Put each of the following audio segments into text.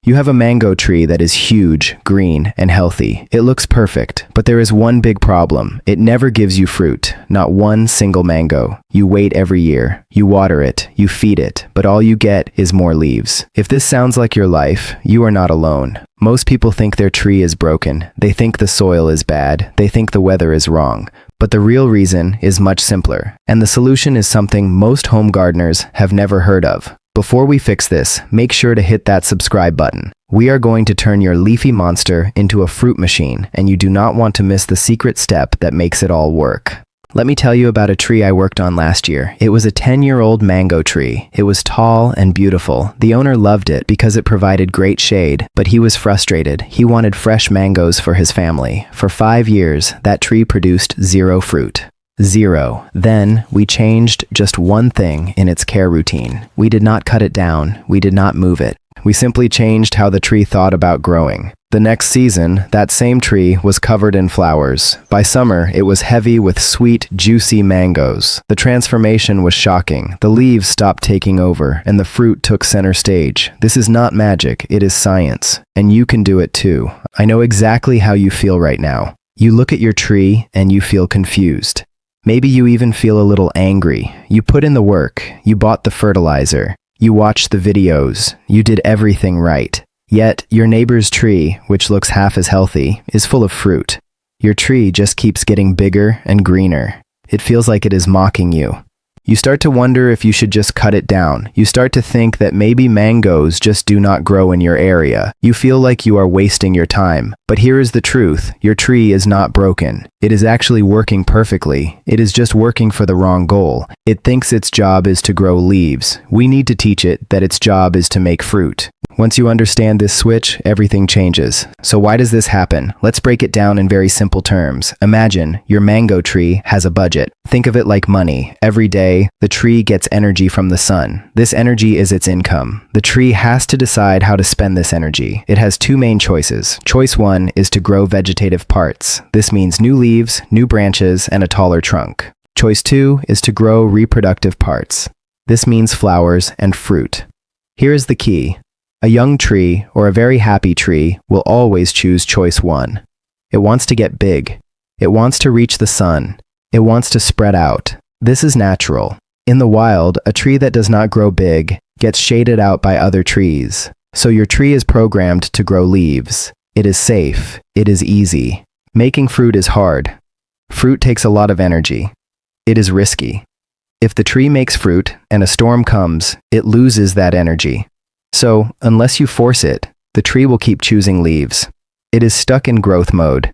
You have a mango tree that is huge, green, and healthy. It looks perfect, but there is one big problem. It never gives you fruit, not one single mango. You wait every year. You water it, you feed it, but all you get is more leaves. If this sounds like your life, you are not alone. Most people think their tree is broken. They think the soil is bad. They think the weather is wrong. But the real reason is much simpler, and the solution is something most home gardeners have never heard of. Before we fix this, make sure to hit that subscribe button. We are going to turn your leafy monster into a fruit machine, and you do not want to miss the secret step that makes it all work. Let me tell you about a tree I worked on last year. It was a 10-year-old mango tree. It was tall and beautiful. The owner loved it because it provided great shade, but he was frustrated. He wanted fresh mangoes for his family. For 5 years, that tree produced 0 fruit. 0. Then, we changed just one thing in its care routine. We did not cut it down. We did not move it. We simply changed how the tree thought about growing. The next season, that same tree was covered in flowers. By summer, it was heavy with sweet, juicy mangoes. The transformation was shocking. The leaves stopped taking over, and the fruit took center stage. This is not magic, it is science. And you can do it too. I know exactly how you feel right now. You look at your tree, and you feel confused. Maybe you even feel a little angry. You put in the work. You bought the fertilizer. You watched the videos. You did everything right. Yet, your neighbor's tree, which looks half as healthy, is full of fruit. Your tree just keeps getting bigger and greener. It feels like it is mocking you. You start to wonder if you should just cut it down. You start to think that maybe mangoes just do not grow in your area. You feel like you are wasting your time. But here is the truth. Your tree is not broken. It is actually working perfectly. It is just working for the wrong goal. It thinks its job is to grow leaves. We need to teach it that its job is to make fruit. Once you understand this switch, everything changes. So why does this happen? Let's break it down in very simple terms. Imagine your mango tree has a budget. Think of it like money. Every day, the tree gets energy from the sun. This energy is its income. The tree has to decide how to spend this energy. It has 2 main choices. Choice 1 is to grow vegetative parts. This means new leaves, new branches, and a taller trunk. Choice 2 is to grow reproductive parts. This means flowers and fruit. Here is the key. A young tree, or a very happy tree, will always choose choice 1. It wants to get big. It wants to reach the sun. It wants to spread out. This is natural. In the wild, a tree that does not grow big gets shaded out by other trees. So your tree is programmed to grow leaves. It is safe. It is easy. Making fruit is hard. Fruit takes a lot of energy. It is risky. If the tree makes fruit and a storm comes, it loses that energy. So, unless you force it, the tree will keep choosing leaves. It is stuck in growth mode.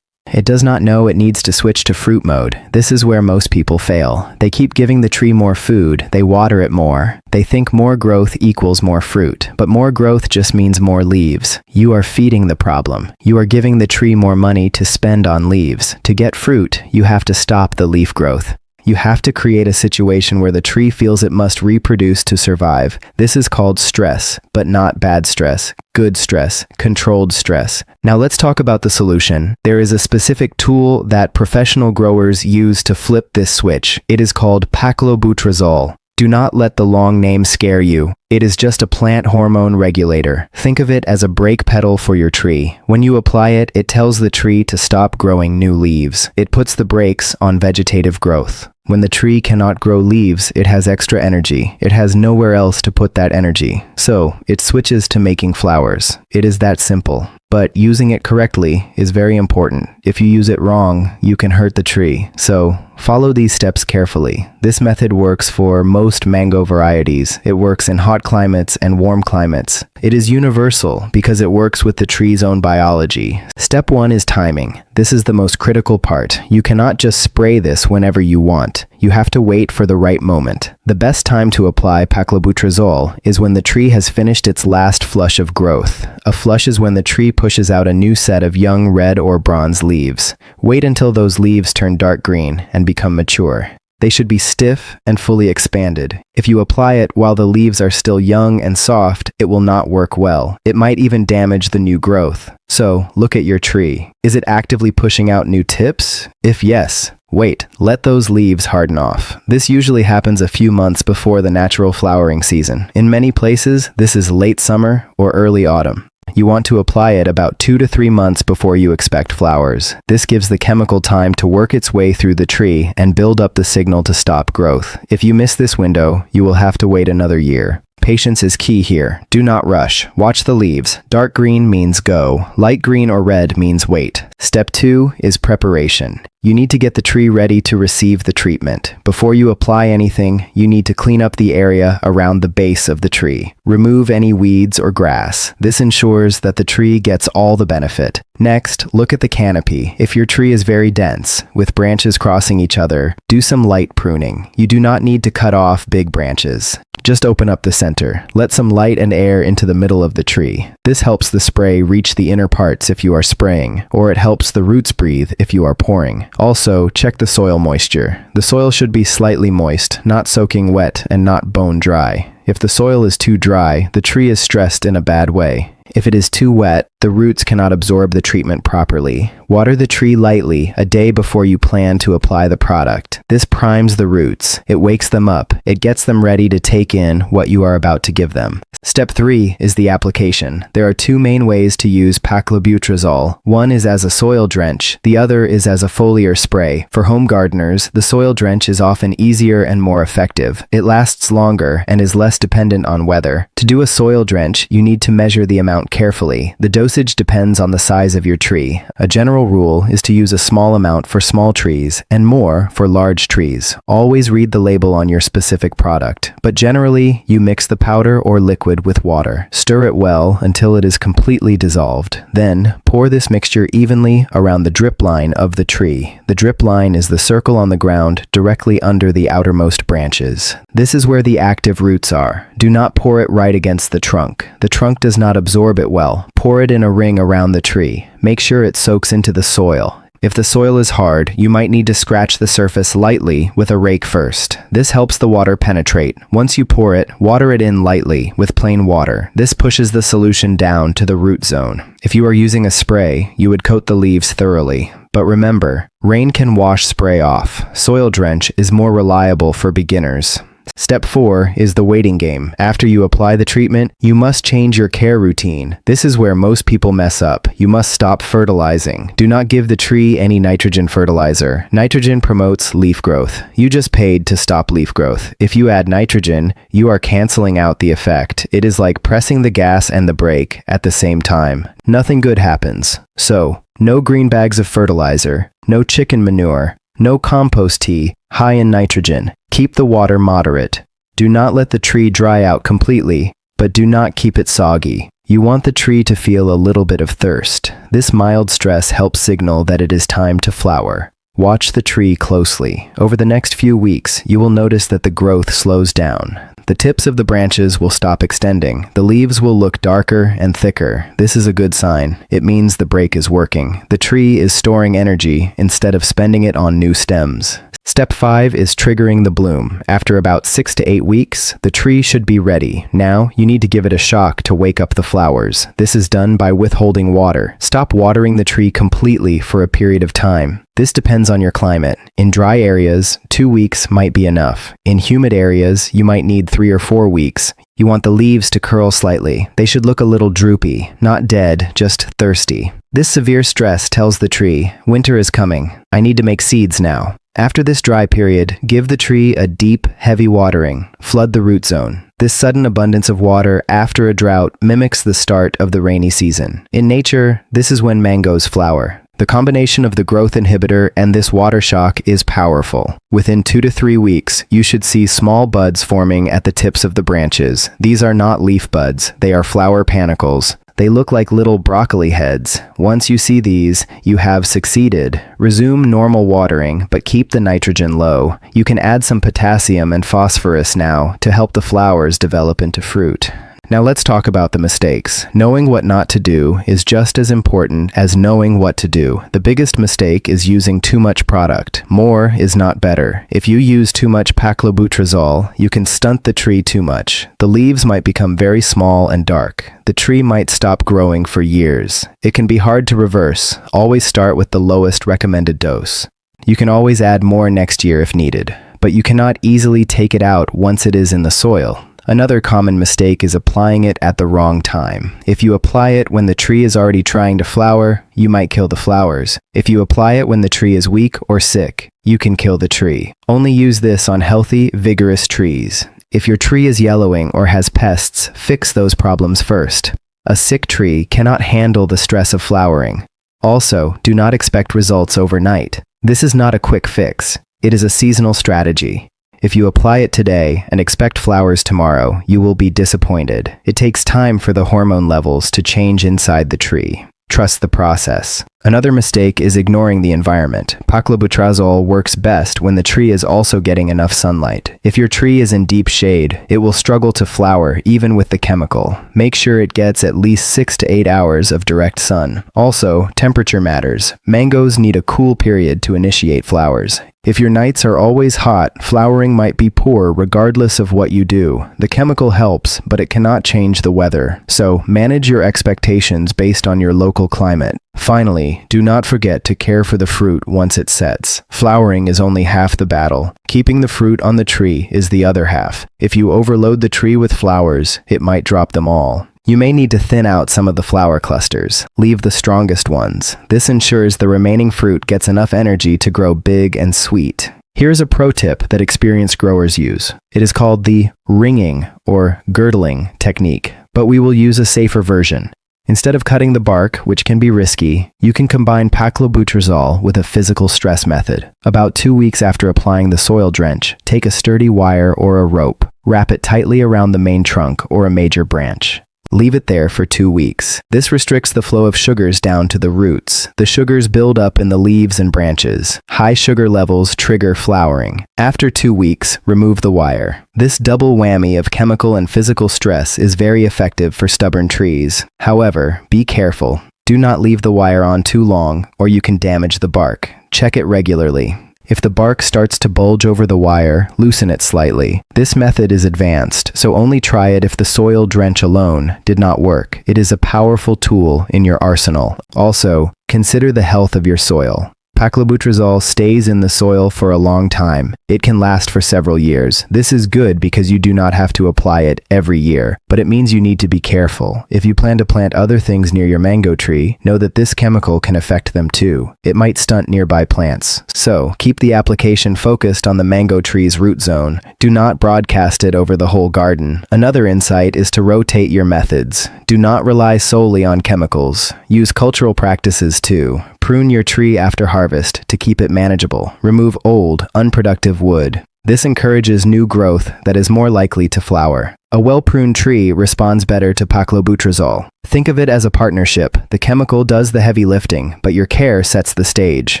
It does not know it needs to switch to fruit mode. This is where most people fail. They keep giving the tree more food, they water it more. They think more growth equals more fruit, but more growth just means more leaves. You are feeding the problem. You are giving the tree more money to spend on leaves. To get fruit, you have to stop the leaf growth. You have to create a situation where the tree feels it must reproduce to survive. This is called stress, but not bad stress, good stress, controlled stress. Now let's talk about the solution. There is a specific tool that professional growers use to flip this switch. It is called paclobutrazol. Do not let the long name scare you. It is just a plant hormone regulator. Think of it as a brake pedal for your tree. When you apply it, it tells the tree to stop growing new leaves. It puts the brakes on vegetative growth. When the tree cannot grow leaves, it has extra energy. It has nowhere else to put that energy. So, it switches to making flowers. It is that simple. But using it correctly is very important. If you use it wrong, you can hurt the tree. So, follow these steps carefully. This method works for most mango varieties. It works in hot climates and warm climates. It is universal because it works with the tree's own biology. Step 1 is timing. This is the most critical part. You cannot just spray this whenever you want. You have to wait for the right moment. The best time to apply paclobutrazol is when the tree has finished its last flush of growth. A flush is when the tree pushes out a new set of young red or bronze leaves. Wait until those leaves turn dark green and become mature. They should be stiff and fully expanded. If you apply it while the leaves are still young and soft, it will not work well. It might even damage the new growth. So, look at your tree. Is it actively pushing out new tips? If yes, wait, let those leaves harden off. This usually happens a few months before the natural flowering season. In many places, this is late summer or early autumn. You want to apply it about 2 to 3 months before you expect flowers. This gives the chemical time to work its way through the tree and build up the signal to stop growth. If you miss this window, you will have to wait another year. Patience is key here. Do not rush. Watch the leaves. Dark green means go. Light green or red means wait. Step 2 is preparation. You need to get the tree ready to receive the treatment. Before you apply anything, you need to clean up the area around the base of the tree. Remove any weeds or grass. This ensures that the tree gets all the benefit. Next, look at the canopy. If your tree is very dense, with branches crossing each other, do some light pruning. You do not need to cut off big branches. Just open up the center. Let some light and air into the middle of the tree. This helps the spray reach the inner parts if you are spraying, or it helps the roots breathe if you are pouring. Also, check the soil moisture. The soil should be slightly moist, not soaking wet and not bone dry. If the soil is too dry, the tree is stressed in a bad way. If it is too wet, the roots cannot absorb the treatment properly. Water the tree lightly a day before you plan to apply the product. This primes the roots. It wakes them up. It gets them ready to take in what you are about to give them. Step 3 is the application. There are 2 main ways to use paclobutrazol. One is as a soil drench. The other is as a foliar spray. For home gardeners, the soil drench is often easier and more effective. It lasts longer and is less dependent on weather. To do a soil drench, you need to measure the amount carefully. The dosage depends on the size of your tree. A general rule is to use a small amount for small trees and more for large trees. Always read the label on your specific product, but generally, you mix the powder or liquid with water. Stir it well until it is completely dissolved. Then, pour this mixture evenly around the drip line of the tree. The drip line is the circle on the ground directly under the outermost branches. This is where the active roots are. Do not pour it right against the trunk. The trunk does not absorb it well. Pour it in a ring around the tree. Make sure it soaks into the soil. If the soil is hard, you might need to scratch the surface lightly with a rake first. This helps the water penetrate. Once you pour it, water it in lightly with plain water. This pushes the solution down to the root zone. If you are using a spray, you would coat the leaves thoroughly. But remember, rain can wash spray off. Soil drench is more reliable for beginners. Step 4 is the waiting game. After you apply the treatment, you must change your care routine. This is where most people mess up. You must stop fertilizing. Do not give the tree any nitrogen fertilizer. Nitrogen promotes leaf growth. You just paid to stop leaf growth. If you add nitrogen, you are canceling out the effect. It is like pressing the gas and the brake at the same time. Nothing good happens. So, no green bags of fertilizer, no chicken manure, no compost tea high in nitrogen. Keep the water moderate. Do not let the tree dry out completely, but do not keep it soggy. You want the tree to feel a little bit of thirst. This mild stress helps signal that it is time to flower. Watch the tree closely. Over the next few weeks, you will notice that the growth slows down. The tips of the branches will stop extending. The leaves will look darker and thicker. This is a good sign. It means the break is working. The tree is storing energy instead of spending it on new stems. Step 5 is triggering the bloom. After about 6 to 8 weeks, the tree should be ready. Now, you need to give it a shock to wake up the flowers. This is done by withholding water. Stop watering the tree completely for a period of time. This depends on your climate. In dry areas, 2 weeks might be enough. In humid areas, you might need 3 or 4 weeks. You want the leaves to curl slightly. They should look a little droopy, not dead, just thirsty. This severe stress tells the tree, winter is coming. I need to make seeds now. After this dry period, give the tree a deep, heavy watering. Flood the root zone. This sudden abundance of water after a drought mimics the start of the rainy season. In nature, this is when mangoes flower. The combination of the growth inhibitor and this water shock is powerful. Within 2 to 3 weeks, you should see small buds forming at the tips of the branches. These are not leaf buds, they are flower panicles. They look like little broccoli heads. Once you see these, you have succeeded. Resume normal watering, but keep the nitrogen low. You can add some potassium and phosphorus now to help the flowers develop into fruit. Now let's talk about the mistakes. Knowing what not to do is just as important as knowing what to do. The biggest mistake is using too much product. More is not better. If you use too much paclobutrazol, you can stunt the tree too much. The leaves might become very small and dark. The tree might stop growing for years. It can be hard to reverse. Always start with the lowest recommended dose. You can always add more next year if needed, but you cannot easily take it out once it is in the soil. Another common mistake is applying it at the wrong time. If you apply it when the tree is already trying to flower, you might kill the flowers. If you apply it when the tree is weak or sick, you can kill the tree. Only use this on healthy, vigorous trees. If your tree is yellowing or has pests, fix those problems first. A sick tree cannot handle the stress of flowering. Also, do not expect results overnight. This is not a quick fix. It is a seasonal strategy. If you apply it today and expect flowers tomorrow, you will be disappointed. It takes time for the hormone levels to change inside the tree. Trust the process. Another mistake is ignoring the environment. Paclobutrazol works best when the tree is also getting enough sunlight. If your tree is in deep shade, it will struggle to flower even with the chemical. Make sure it gets at least 6 to 8 hours of direct sun. Also, temperature matters. Mangoes need a cool period to initiate flowers. If your nights are always hot, flowering might be poor regardless of what you do. The chemical helps, but it cannot change the weather. So, manage your expectations based on your local climate. Finally, do not forget to care for the fruit once it sets. Flowering is only half the battle. Keeping the fruit on the tree is the other half. If you overload the tree with flowers, it might drop them all. You may need to thin out some of the flower clusters. Leave the strongest ones. This ensures the remaining fruit gets enough energy to grow big and sweet. Here's a pro tip that experienced growers use. It is called the ringing or girdling technique, but we will use a safer version. Instead of cutting the bark, which can be risky, you can combine paclobutrazol with a physical stress method. About 2 weeks after applying the soil drench, take a sturdy wire or a rope. Wrap it tightly around the main trunk or a major branch. Leave it there for 2 weeks. This restricts the flow of sugars down to the roots. The sugars build up in the leaves and branches. High sugar levels trigger flowering. After 2 weeks, remove the wire. This double whammy of chemical and physical stress is very effective for stubborn trees. However, be careful. Do not leave the wire on too long, or you can damage the bark. Check it regularly. If the bark starts to bulge over the wire, loosen it slightly. This method is advanced, so only try it if the soil drench alone did not work. It is a powerful tool in your arsenal. Also, consider the health of your soil. Paclobutrazol stays in the soil for a long time. It can last for several years. This is good because you do not have to apply it every year, but it means you need to be careful. If you plan to plant other things near your mango tree, know that this chemical can affect them too. It might stunt nearby plants. So, keep the application focused on the mango tree's root zone. Do not broadcast it over the whole garden. Another insight is to rotate your methods. Do not rely solely on chemicals. Use cultural practices too. Prune your tree after harvest to keep it manageable. Remove old, unproductive wood. This encourages new growth that is more likely to flower. A well-pruned tree responds better to paclobutrazol. Think of it as a partnership. The chemical does the heavy lifting, but your care sets the stage.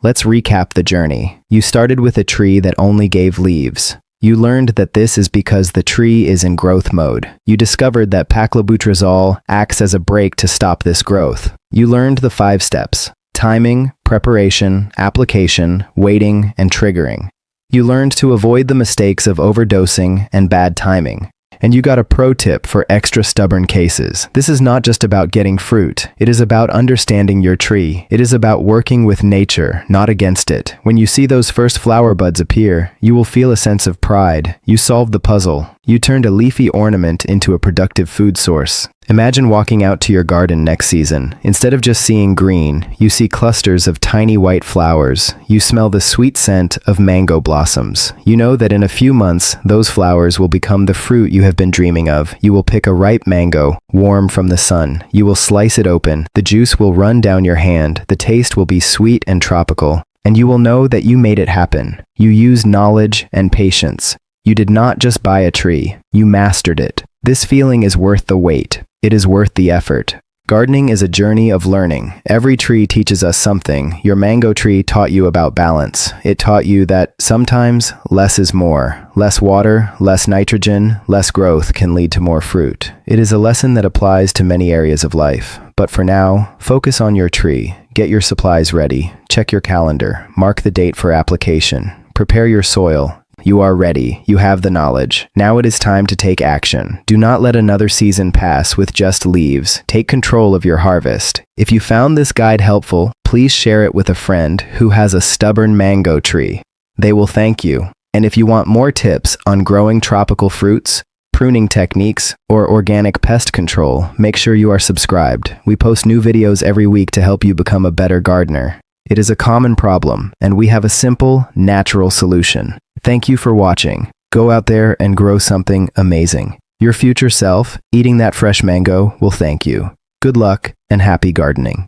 Let's recap the journey. You started with a tree that only gave leaves. You learned that this is because the tree is in growth mode. You discovered that paclobutrazol acts as a brake to stop this growth. You learned the 5 steps: timing, preparation, application, waiting, and triggering. You learned to avoid the mistakes of overdosing and bad timing. And you got a pro tip for extra stubborn cases. This is not just about getting fruit. It is about understanding your tree. It is about working with nature, not against it. When you see those first flower buds appear, you will feel a sense of pride. You solved the puzzle. You turned a leafy ornament into a productive food source. Imagine walking out to your garden next season. Instead of just seeing green, you see clusters of tiny white flowers. You smell the sweet scent of mango blossoms. You know that in a few months, those flowers will become the fruit you have been dreaming of. You will pick a ripe mango, warm from the sun. You will slice it open. The juice will run down your hand. The taste will be sweet and tropical. And you will know that you made it happen. You used knowledge and patience. You did not just buy a tree. You mastered it. This feeling is worth the wait. It is worth the effort. Gardening is a journey of learning. Every tree teaches us something. Your mango tree taught you about balance. It taught you that sometimes less is more. Less water, less nitrogen, less growth can lead to more fruit. It is a lesson that applies to many areas of life. But for now, focus on your tree. Get your supplies ready. Check your calendar. Mark the date for application. Prepare your soil. You are ready. You have the knowledge. Now it is time to take action. Do not let another season pass with just leaves. Take control of your harvest. If you found this guide helpful, please share it with a friend who has a stubborn mango tree. They will thank you. And if you want more tips on growing tropical fruits, pruning techniques, or organic pest control, make sure you are subscribed. We post new videos every week to help you become a better gardener. It is a common problem, and we have a simple, natural solution. Thank you for watching. Go out there and grow something amazing. Your future self, eating that fresh mango, will thank you. Good luck and happy gardening.